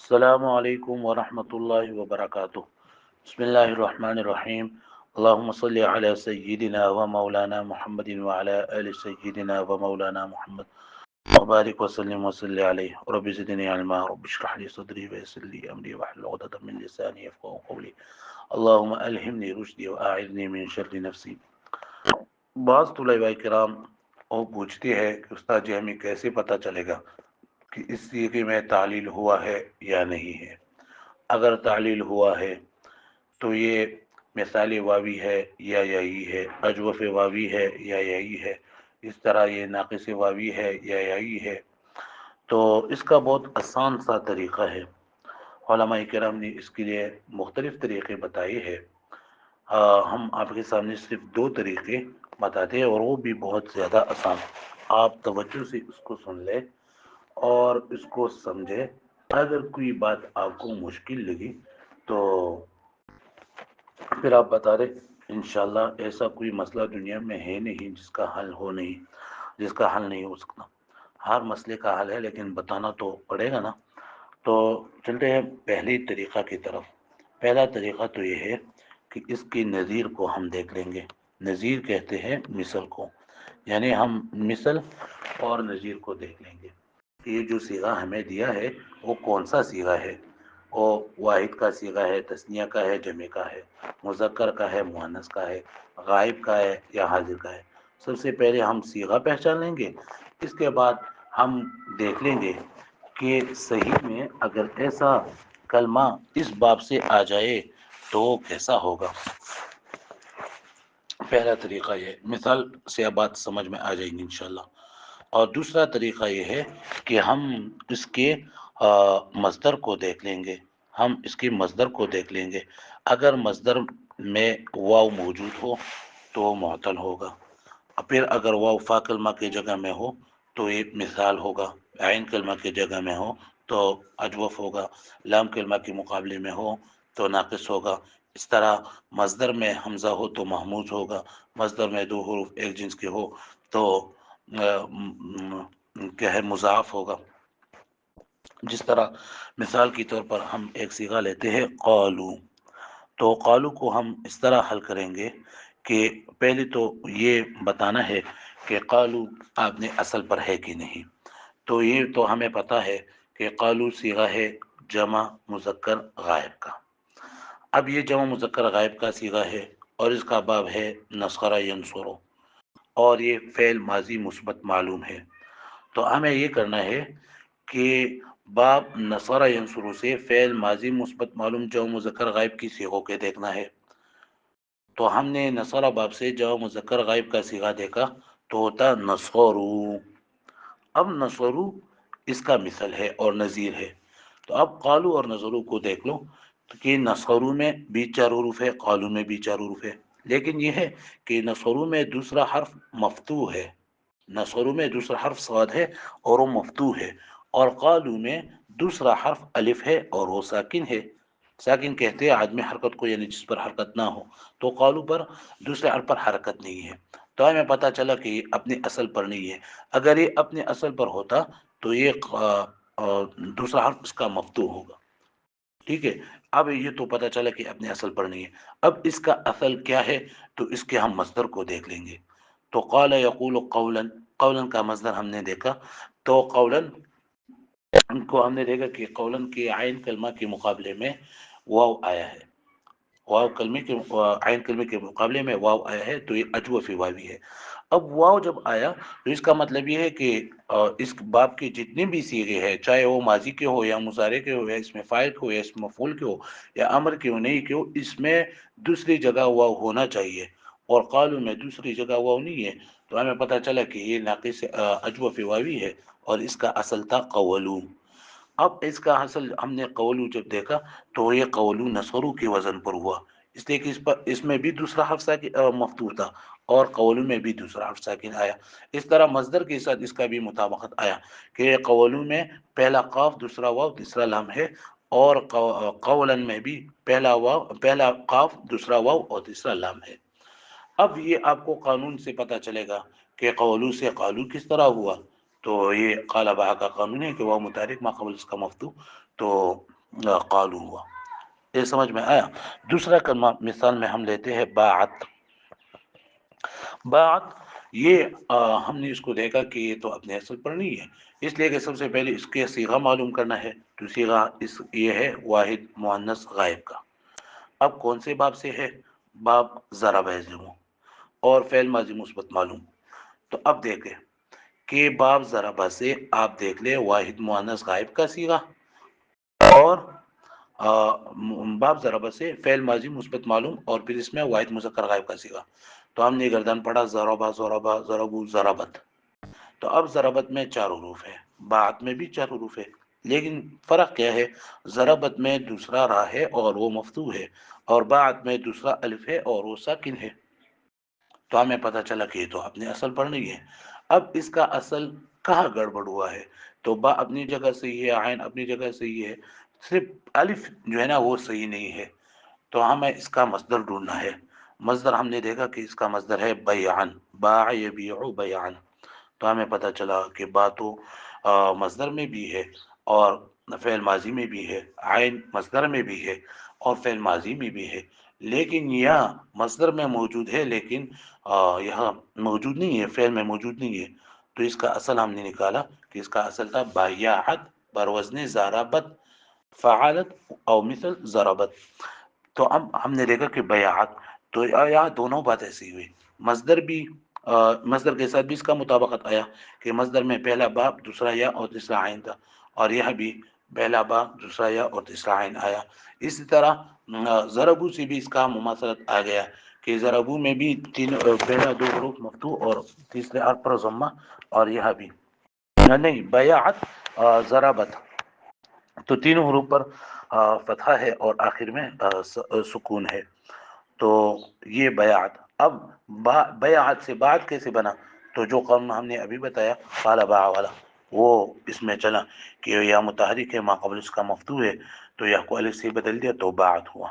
السلام علیکم ورحمۃ اللہ وبرکاتہ۔ بسم اللہ الرحمن الرحیم۔ اللہم صلی علی سیدنا و مولانا محمد وعلی آل سیدنا و مولانا محمد وبارک وسلم وصلی علیہ رب زدنی علما رب اشرح لی صدری ویسر لی امری واحلل عقدۃ من لسانی یفقهوا قولی اللہم الہمنی رشدی واعذنی من شر نفسی۔ بعض طلباء کرام وہ پوچھتے ہیں کہ استاد جی ہمیں کیسے پتہ چلے گا کہ اس سیغے میں تعلیل ہوا ہے یا نہیں ہے۔ اگر تعلیل ہوا ہے تو یہ مثال واوی ہے یا یائی ہے، اجوف واوی ہے یا یائی ہے، اس طرح یہ ناقص واوی ہے یا یائی ہے۔ تو اس کا بہت آسان سا طریقہ ہے، علماء کرام نے اس کے لیے مختلف طریقے بتائے ہیں۔ ہم آپ کے سامنے صرف دو طریقے بتاتے ہیں اور وہ بھی بہت زیادہ آسان۔ آپ توجہ سے اس کو سن لیں اور اس کو سمجھے۔ اگر کوئی بات آپ کو مشکل لگی تو پھر آپ بتا رہے انشاءاللہ ایسا کوئی مسئلہ دنیا میں ہے نہیں جس کا حل ہو نہیں، جس کا حل نہیں ہو سکتا۔ ہر مسئلے کا حل ہے لیکن بتانا تو پڑے گا نا۔ تو چلتے ہیں پہلی طریقہ کی طرف۔ پہلا طریقہ تو یہ ہے کہ اس کی نظیر کو ہم دیکھ لیں گے۔ نظیر کہتے ہیں مثل کو، یعنی ہم مثل اور نظیر کو دیکھ لیں گے کہ یہ جو صیغہ ہمیں دیا ہے وہ کون سا صیغہ ہے۔ وہ واحد کا صیغہ ہے، تثنیہ کا ہے، جمع کا ہے، مذکر کا ہے، مؤنث کا ہے، غائب کا ہے یا حاضر کا ہے۔ سب سے پہلے ہم صیغہ پہچان لیں گے، اس کے بعد ہم دیکھ لیں گے کہ صحیح میں اگر ایسا کلمہ اس باب سے آ جائے تو کیسا ہوگا۔ پہلا طریقہ یہ مثال سے بات سمجھ میں آ جائیں گی انشاءاللہ۔ اور دوسرا طریقہ یہ ہے کہ ہم اس کے مصدر کو دیکھ لیں گے۔ ہم اس کے مصدر کو دیکھ لیں گے۔ اگر مصدر میں واو موجود ہو تو معطل ہوگا، پھر اگر واو فا کلمہ کی جگہ میں ہو تو یہ مثال ہوگا، عین کلمہ کی جگہ میں ہو تو اجوف ہوگا، لام کلمہ کے مقابلے میں ہو تو ناقص ہوگا۔ اس طرح مصدر میں حمزہ ہو تو محموز ہوگا، مصدر میں دو حروف ایک جنس کے ہو تو کیا ہے مضاعف ہوگا۔ جس طرح مثال کے طور پر ہم ایک صیغہ لیتے ہیں قالو، تو قالو کو ہم اس طرح حل کریں گے کہ پہلے تو یہ بتانا ہے کہ قالو آپ نے اصل پر ہے کہ نہیں۔ تو یہ تو ہمیں پتہ ہے کہ قالو صیغہ ہے جمع مذکر غائب کا۔ اب یہ جمع مذکر غائب کا صیغہ ہے اور اس کا باب ہے نصر ینصر، اور یہ فعل ماضی مثبت معلوم ہے۔ تو ہمیں یہ کرنا ہے کہ باب نصر ینصر سے فعل ماضی مثبت معلوم جمع مذکر غائب کی صیغوں کے دیکھنا ہے۔ تو ہم نے نصر باب سے جمع مذکر غائب کا صیغہ دیکھا تو ہوتا نصرو۔ اب نصرو اس کا مثل ہے اور نظیر ہے۔ تو اب قالو اور نظرو کو دیکھ لو کہ نصرو میں بھی چار حروف ہے، قالو میں بھی چار حروف ہے، لیکن یہ ہے کہ نصرو میں دوسرا حرف مفتوح ہے، نصرو میں دوسرا حرف صاد ہے اور وہ مفتوح ہے، اور قالو میں دوسرا حرف الف ہے اور وہ ساکن ہے۔ ساکن کہتے ہیں عدم حرکت کو، یعنی جس پر حرکت نہ ہو، تو قالو پر دوسرے حرف پر حرکت نہیں ہے۔ تو ہمیں پتہ چلا کہ یہ اپنے اصل پر نہیں ہے۔ اگر یہ اپنے اصل پر ہوتا تو یہ دوسرا حرف اس کا مفتوح ہوگا، ٹھیک ہے۔ اب یہ تو پتہ چلا کہ اپنے اصل پر نہیں ہے۔ اب اس کا اصل کیا ہے تو اس کے ہم مصدر کو دیکھ لیں گے۔ تو قال یقول قولا، قولا کا مصدر ہم نے دیکھا، تو قولا کو ہم نے دیکھا کہ قولا کے عین کلمہ کے مقابلے میں واو آیا ہے، واو کلمے کے عین کلمے کے مقابلے میں واو آیا ہے، تو یہ اجوف واوی ہے۔ اب واو جب آیا تو اس کا مطلب یہ ہے کہ اس باب کے جتنے بھی صیغے ہیں، چاہے وہ ماضی کے ہو یا مضارع کے ہو یا اس میں فاعل کے ہو یا اس میں مفعول کے ہو یا امر کے ہو نہیں کے ہو، اس میں دوسری جگہ واو ہونا چاہیے، اور قالو میں دوسری جگہ واو نہیں ہے۔ تو ہمیں پتہ چلا کہ یہ ناقص اجوف واوی ہے اور اس کا اصل تھا قولو۔ اب اس کا اصل ہم نے قولو جب دیکھا تو یہ قولو نصرو کے وزن پر ہوا، اس لیے کہ اس میں بھی دوسرا حرف مفتوح تھا اور قولو میں بھی دوسرا حرف ساکن آیا۔ اس طرح مصدر کے ساتھ اس کا بھی مطابقت آیا کہ قولو میں پہلا قاف دوسرا واو تیسرا لام ہے، اور قولن میں بھی پہلا قاف دوسرا واو اور تیسرا لام ہے۔ اب یہ آپ کو قانون سے پتہ چلے گا کہ قولو سے قالو کس طرح ہوا۔ تو یہ قال بہا کا قانون ہے کہ وہ متحرک ما قبل اس کا مفتوح، تو قالو ہوا، یہ سمجھ میں آیا؟ دوسرا کلمہ مثال میں ہم لیتے ہیں باعت. باعت یہ ہم نے اس کو دیکھا کہ یہ تو اپنے اصل پر نہیں ہے، اس لیے کہ سب سے پہلے اس کے صیغہ معلوم کرنا ہے. تو صیغہ یہ ہے واحد مؤنث غائب کا. اب کون سے باب سے ہے؟ باب ضرب یضرب اور فعل ماضی مثبت معلوم. تو اب دیکھیں کہ باب ضربہ سے آپ دیکھ لیں واحد مؤنث غائب کا صیغہ، اور باب ضربہ سے فعل ماضی مثبت معلوم، اور پھر اس میں واحد مذکر غائب کا صیغہ. تو ہم نے گردان پڑھا ضربہ ضربہ ضربو ضربت. تو اب ضربت میں 4 حروف ہے، باعت میں بھی 4 حروف ہے، لیکن فرق کیا ہے؟ ضربت میں دوسرا را ہے اور وہ مفتوح ہے، اور باعت میں دوسرا الف ہے اور وہ ساکن ہے. تو ہمیں پتہ چلا کہ یہ تو اپنے اصل پر نہیں ہے. اب اس کا اصل کہاں گڑبڑ ہوا ہے؟ تو با اپنی جگہ صحیح ہے، عین اپنی جگہ صحیح ہے، صرف الف جو ہے نا وہ صحیح نہیں ہے. تو ہمیں اس کا مصدر ڈھونڈنا ہے. مصدر ہم نے دیکھا کہ اس کا مصدر ہے بیعن، باع یبیع بیعن. تو ہمیں پتہ چلا کہ با تو مصدر میں بھی ہے اور فعل ماضی میں بھی ہے، عین مصدر میں بھی ہے اور فعل ماضی میں بھی ہے، لیکن یہ مصدر میں موجود ہے لیکن یہاں موجود نہیں ہے، فعل میں موجود نہیں ہے. تو اس کا اصل ہم نے نکالا کہ اس کا اصل تھا بیعت بر وزن ضربت فعلت او مثل ضربت. تو اب ہم نے دیکھا کہ بیعت، تو یہاں دونوں بات ایسی ہوئی. مصدر بھی مصدر کے ساتھ بھی اس کا مطابقت آیا کہ مصدر میں پہلا با دوسرا یا اور تیسرا عین تھا، اور یہ بھی پہلا با دوسرا یا اور تیسرا عین آیا. اسی طرح ضربو سے بھی اس کا مماثلت آ گیا کہ ضربو میں بھی پہلا 2 حروف مفتوح اور تیسرے حرف پر ضمہ، اور یہ بھی نہیں بیعت ضربت تو 3 حروف پر فتحہ ہے اور آخر میں سکون ہے. تو یہ بیعت. اب بیعت سے بعد کیسے بنا؟ تو جو قانون ہم نے ابھی بتایا قال باع والا، وہ اس میں چلا کہ یا متحرک ہے ما قبل اس کا مفتوح ہے، تو یا کو الف سے بدل دیا تو باعت ہوا.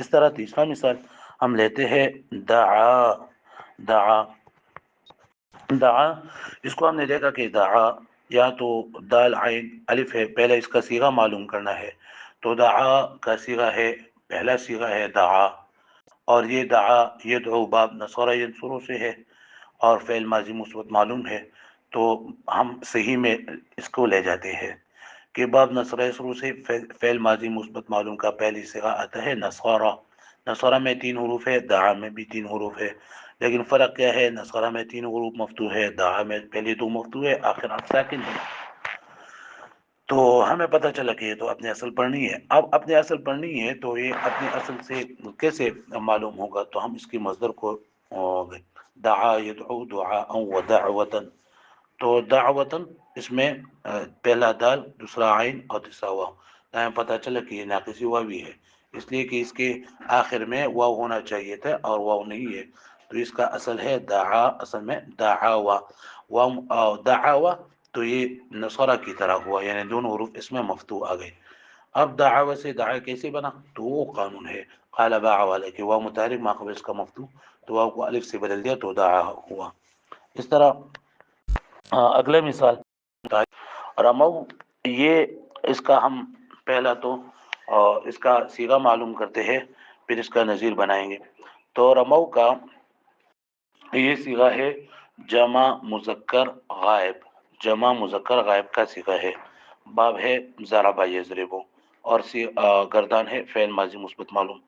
اس طرح تیسرا مثال ہم لیتے ہیں دعا. دعا دعا اس کو ہم نے دیکھا کہ دعا یا تو دال عین الف ہے، پہلے اس کا صیغہ معلوم کرنا ہے. تو دعا کا صیغہ ہے، پہلا صیغہ ہے دعا، اور یہ دعا یدعو باب نصر ینصرو سے ہے اور فعل ماضی مثبت معلوم ہے. تو ہم صحیح میں اس کو لے جاتے ہیں کہ باب نصر ینصرو سے فعل ماضی مثبت معلوم کا پہلی صیغہ آتا ہے نصارہ. نصارہ میں 3 حروف ہے، دعا میں بھی 3 حروف ہے، لیکن فرق کیا ہے؟ نصارہ میں 3 حروف مفتوح ہے، دعا میں پہلی 2 مفتوح ہے، آخر حرف ساکن ہے. تو ہمیں پتہ چلا کہ یہ تو اپنے اصل پر نہیں ہے. اب اپنے اصل پر نہیں ہے تو یہ اپنے اصل سے کیسے معلوم ہوگا؟ تو ہم اس کی مصدر کو دعا یدعو دعاء و دعوتن. تو دعوتن اس میں پہلا دال دوسرا عین اور تیسرا واو. ہمیں پتہ چلا کہ یہ ناقصی واوی ہے، اس لیے کہ اس کے آخر میں واو ہونا چاہیے تھا اور واو نہیں ہے. تو اس کا اصل ہے دعا، اصل میں دعاوا. دعاوا تو یہ نصارہ کی طرح ہوا، یعنی دونوں حروف اس میں مفتوح آ گئے. اب دعا سے دعا کیسے بنا؟ تو وہ قانون ہے قال باع والے کہ واو متحرک ما قبل اس کا مفتوح، تو واو کو الف سے بدل دیا تو دعا ہوا. اس طرح اگلے مثال رمو. یہ اس کا ہم پہلا تو اس کا صیغہ معلوم کرتے ہیں، پھر اس کا نظیر بنائیں گے. تو رمو کا یہ صیغہ ہے جمع مذکر غائب. جمع مذکر غائب کا صیغہ ہے. باب ہے ضرب یضرب اور گردان ہے فعل ماضی مثبت معلوم.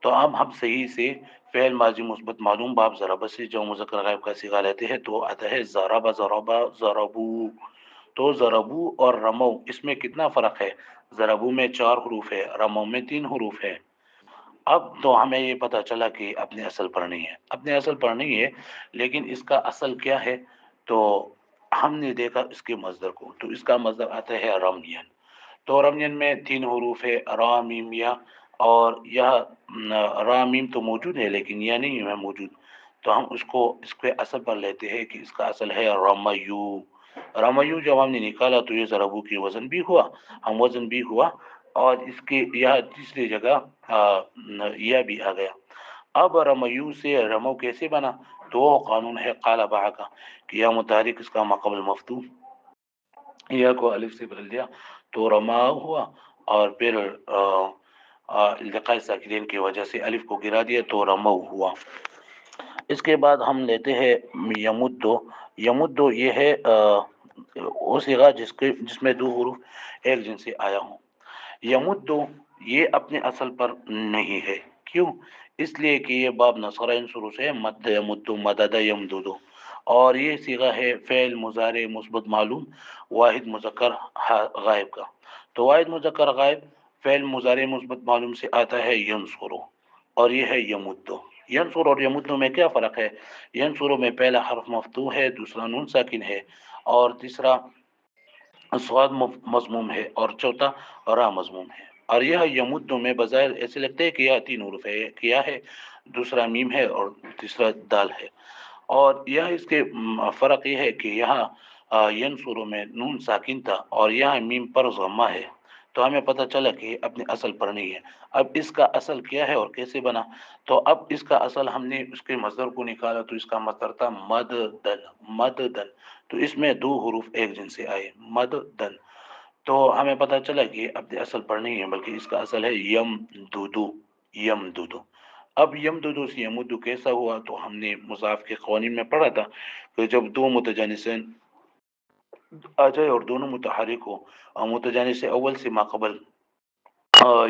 تو اب ہم صحیح سے فعل ماضی مثبت معلوم باب ضرب سے جمع مذکر غائب کا صیغہ لیتے ہیں تو آتا ہے ضرب ضربا ضربو. تو ضربو اور رمو اس میں کتنا فرق ہے؟ ضربو میں 4 حروف ہے، رمو میں 3 حروف ہے. اب تو ہمیں یہ پتہ چلا کہ اپنے اصل پر نہیں ہے. اپنے اصل پر نہیں ہے، لیکن اس کا اصل کیا ہے؟ تو ہم نے دیکھا اس کے مصدر کو، تو اس کا مصدر آتا ہے رمین. تو رمین میں 3 حروف ہے را میم یا، اور یہ را میم تو موجود ہے لیکن یہ نہیں ہے موجود. تو ہم اس کو اس کے اصل پر لیتے ہیں کہ اس کا اصل ہے رمیو. رمیو جب ہم نے نکالا تو یہ ضربو کی وزن بھی ہوا، ہم وزن بھی ہوا، اور اس کے یہ تیسری جگہ یہ بھی آ گیا. اب رمیو سے رمو کیسے بنا؟ تو وہ قانون ہے قال باع کا کہ یا متحرک اس کا ماقبل مفتوح، یا کو الف سے بدل دیا تو رما ہوا، اور پھر التقاء ساکنین کی وجہ سے الف کو گرا دیا تو رمو ہوا۔ اس کے بعد ہم لیتے ہیں یمدو۔ یمدو یہ ہے وہ صیغہ جس میں دو حروف ایک جن سے آیا ہوں۔ یمدو یہ اپنے اصل پر نہیں ہے، کیوں؟ اس لیے کہ یہ باب نصرہ شروع سے مد یمدو مدد یمددو، اور یہ صیغہ ہے فعل مضارع مثبت معلوم واحد مذکر غائب کا۔ تو واحد مذکر غائب فعل مضارع مثبت معلوم سے آتا ہے ینصرو، اور یہ ہے یمدو۔ ینصر اور یمدو میں کیا فرق ہے؟ ینصرو میں پہلا حرف مفتوح ہے، دوسرا نون ساکن ہے، اور تیسرا سواد مضموم ہے، اور چوتھا را مضموم ہے۔ اور یہ یمدو میں بظاہر ایسے لگتے ہیں کہ یہ تین حروف ہے، کیا ہے؟ دوسرا میم ہے اور تیسرا دال ہے۔ اور یہ اس کے فرق یہ ہے کہ یہاں ینصرو میں نون ساکن تھا اور یہاں میم پر ضمہ ہے، تو ہمیں پتہ چلا کہ یہ اپنے اصل پر نہیں ہے۔ اب اس کا اصل کیا ہے اور کیسے بنا؟ تو اب اس کا اصل ہم نے اس کے مصدر کو نکالا تو اس کا مصدر تھا مددن، مددن، تو اس میں دو حروف ایک جن سے آئے مددن، تو ہمیں پتہ چلا کہ یہ اپنے اصل پر نہیں ہے بلکہ اس کا اصل ہے یم دودو، یم دودو۔ اب یم دودو سے یمدو کیسا ہوا؟ تو ہم نے مضاف کے قوانین میں پڑھا تھا کہ جب دو متجانسین آ جائے اور دونوں متحرک ہو اور متجانس اول سے ماقبل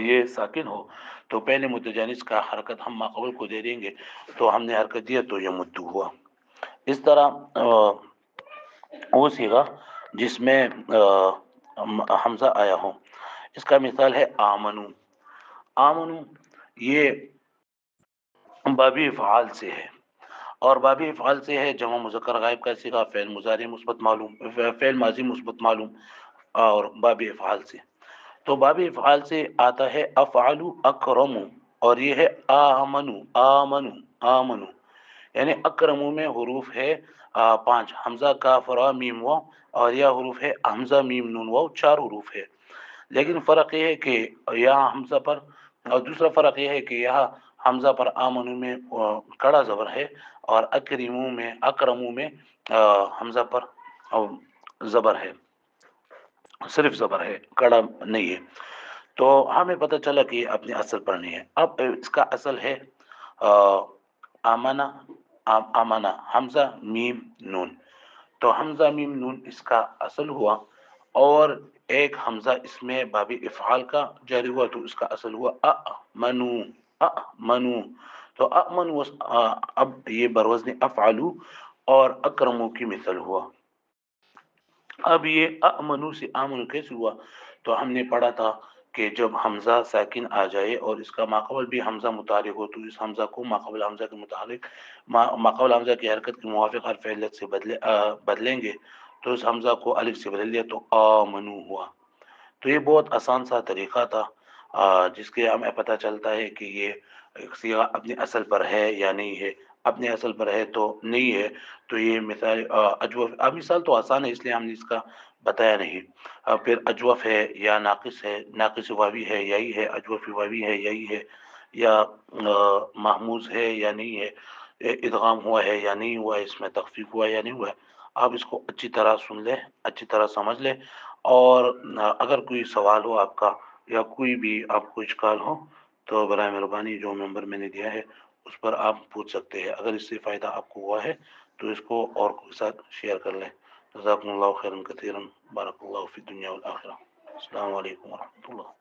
یہ ساکن ہو تو پہلے متجانس کا حرکت ہم ماقبل کو دے دیں گے، تو ہم نے حرکت دیا تو یمدو ہوا۔ اس طرح وہ صیغہ جس میں حمزہ آیا ہو، اس کا مثال ہے آمنو۔ آمنو یہ بابی افعال سے ہے، اور بابی افعال سے ہے جمع مذکر غائب کا صیغہ فعل مضارع مثبت معلوم، فعل ماضی مثبت معلوم، اور بابی افعال سے، تو بابی افعال سے آتا ہے افعلو اکرمو، اور یہ ہے آمنو، آمنو، آمنو، یعنی اکرمو میں حروف ہے پانچ، حمزہ کاف را میم واو، اور یہ حروف ہے حمزہ میم نون واو، چار حروف ہے۔ لیکن فرق یہ ہے کہ یہاں حمزہ پر، اور دوسرا فرق یہ ہے کہ یہاں حمزہ پر آمنو میں کڑا زبر ہے، اور اکرمو میں حمزہ پر زبر ہے، صرف زبر ہے، کڑا نہیں ہے۔ تو ہمیں پتہ چلا کہ یہ اپنے اصل پر نہیں ہے۔ اب اس کا اصل ہے آمنہ، آمنہ حمزہ میم نون، تو حمزہ میم نون اس کا اصل ہوا، اور ایک حمزہ اس میں بابی افعال کا جاری ہوا تو اس کا اصل ہوا اَمَنُو، اَمَنُو، تو اَمَنُو اب یہ بروزن افعلو اور اکرمو کی مثل ہوا۔ اب یہ اَمَنُو سے آمنو کیسے ہوا؟ تو ہم نے پڑھا تھا کہ جب حمزہ ساکن آ جائے اور اس کا ماقبل بھی حمزہ متحرک ہو تو اس حمزہ کو ماقبل حمزہ کے متحرک ماقبل حمزہ کی حرکت کے موافق حرف علت سے بدلیں گے، تو اس حمزہ کو الف سے بدل دیا تو آمنو ہوا۔ تو یہ بہت آسان سا طریقہ تھا جس کے ہمیں پتہ چلتا ہے کہ یہ صیغہ اپنے اصل پر ہے یا نہیں ہے۔ اپنے اصل پر ہے تو نہیں ہے، تو یہ مثال اجوف، اب مثال تو آسان ہے اس لیے ہم نے اس کا بتایا نہیں۔ پھر اجوف ہے یا ناقص ہے، ناقص واوی ہے یہی ہے، اجوف واوی ہے یہی ہے، یا محموز ہے یا نہیں ہے، ادغام ہوا ہے یا نہیں ہوا ہے، اس میں تخفیف ہوا ہے یا نہیں ہوا ہے۔ آپ اس کو اچھی طرح سن لیں، اچھی طرح سمجھ لیں، اور اگر کوئی سوال ہو آپ کا یا کوئی بھی آپ کو اشکال ہو تو برائے مہربانی جو نمبر میں نے دیا ہے اس پر آپ پوچھ سکتے ہیں۔ اگر اس سے فائدہ آپ کو ہوا ہے تو اس کو اور کے ساتھ شیئر کر لیں۔ جزاکم اللہ خیرا کثیرا، بارک اللہ فی الدنیا والآخرہ۔ السلام علیکم ورحمۃ اللہ۔